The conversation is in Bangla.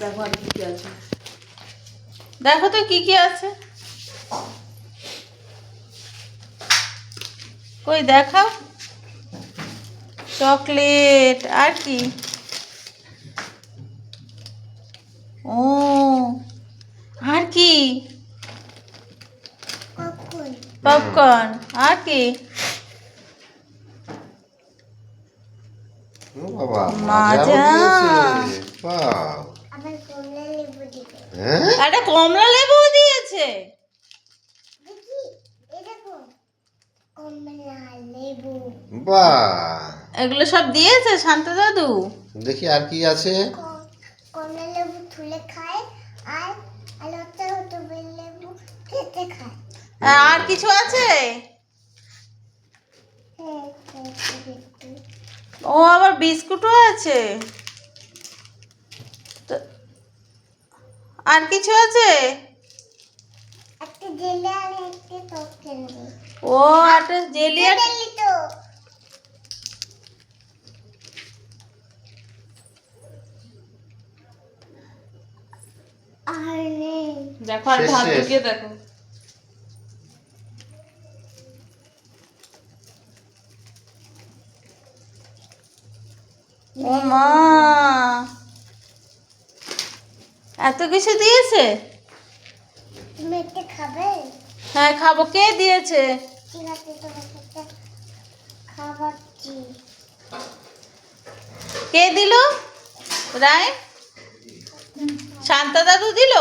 দেখো আর কি কি আছে। দেখো তো কি কি আছে, কই দেখাও। চকলেট আর কি? ও আর কি? পপকর্ন আর কি? ও বাবা, মাজা। দিয়েছে। বাহ। হ্যাঁ? একটা কমলা লেবু দিয়েছে। বাহ। এগুলো সব দিয়েছে শান্ত দাদু। দেখি আর কি আছে। কমলা লেবু তুলে খায় আর আলাদা হতো লেবু কেটে খায়। আর কিছু আছে? ও আবার বিস্কুটও আছে। তো আর কিছু আছে? একটা জেলি আর একটা টক ক্যান্ডি। ও একটা জেলি আর জেলি তো আর নেই। দেখো আর শেষ, ভাত শেষ। ঢুকিয়ে দেখো। ও মা, এত কিছু দিয়েছে। তুমি একটা খাবে? হ্যাঁ খাবো। কে দিয়েছে? ঠিক আছে তোমাকে একটা খাওয়াচ্ছি। কে দিল? রায়? শান্তা দাদু দিল?